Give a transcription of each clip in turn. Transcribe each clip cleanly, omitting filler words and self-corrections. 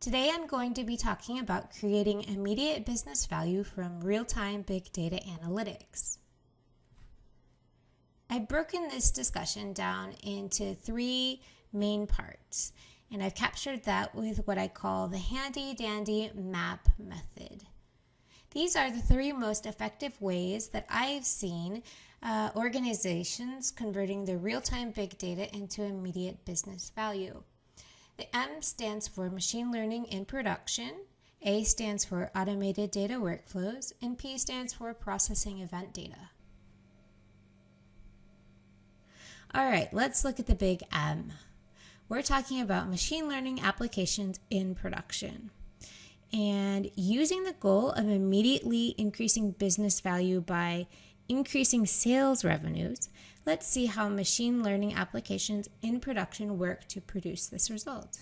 Today I'm going to be talking about creating immediate business value from real-time big data analytics. I've broken this discussion down into three main parts, and I've captured that with what I call the HandyDandy Map method. These are the three most effective ways that I've seen organizations converting their real-time big data into immediate business value. The M stands for machine learning in production, A stands for automated data workflows, and P stands for processing event data. All right, let's look at the big M. We're talking about machine learning applications in production. And using the goal of immediately increasing business value by increasing sales revenues, let's see how machine learning applications in production work to produce this result.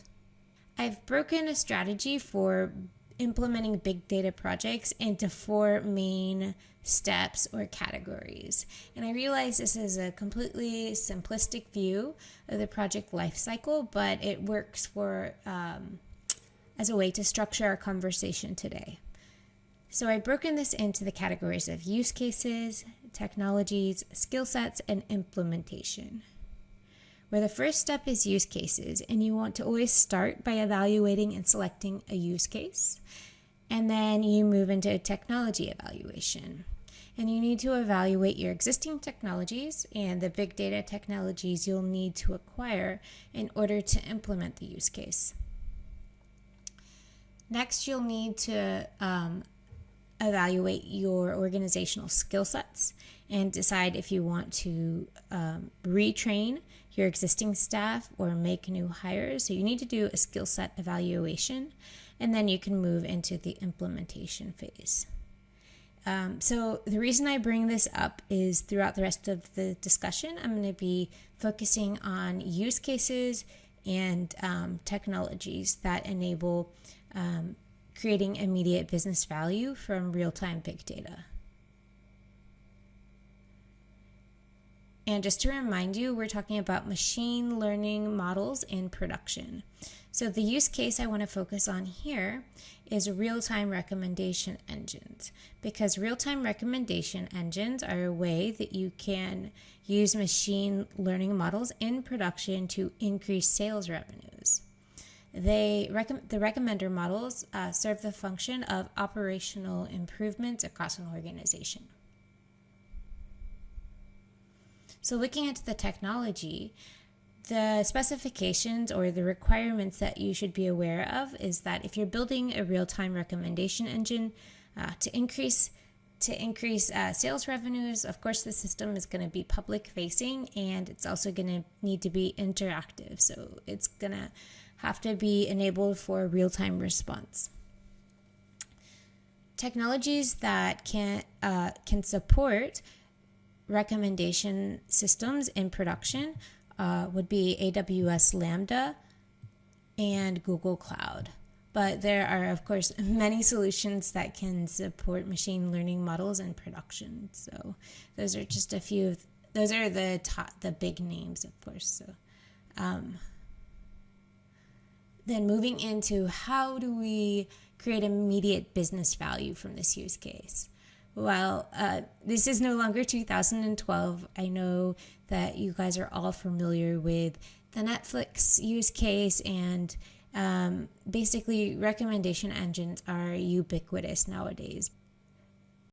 I've broken a strategy for implementing big data projects into four main steps or categories. And I realize this is a completely simplistic view of the project lifecycle, but it works for as a way to structure our conversation today. So I've broken this into the categories of use cases, technologies, skill sets, and implementation. Where the first step is use cases, and you want to always start by evaluating and selecting a use case. And then you move into technology evaluation. And you need to evaluate your existing technologies and the big data technologies you'll need to acquire in order to implement the use case. Next, you'll need to evaluate your organizational skill sets and decide if you want to retrain your existing staff or make new hires. So you need to do a skill set evaluation, and then you can move into the implementation phase. So the reason I bring this up is throughout the rest of the discussion, I'm going to be focusing on use cases and technologies that enable creating immediate business value from real-time big data. And just to remind you, we're talking about machine learning models in production. So the use case I want to focus on here is real-time recommendation engines, because real-time recommendation engines are a way that you can use machine learning models in production to increase sales revenues. The recommender models serve the function of operational improvements across an organization. So looking at the technology, the specifications or the requirements that you should be aware of is that if you're building a real-time recommendation engine to increase sales revenues, of course the system is going to be public facing, and it's also going to need to be interactive. So it's going to have to be enabled for real-time response. Technologies that can support recommendation systems in production would be AWS Lambda and Google Cloud. But there are, of course, many solutions that can support machine learning models in production. So those are just a few. Those are the big names, of course. So. Then moving into how do we create immediate business value from this use case? Well, this is no longer 2012. I know that you guys are all familiar with the Netflix use case, and basically recommendation engines are ubiquitous nowadays.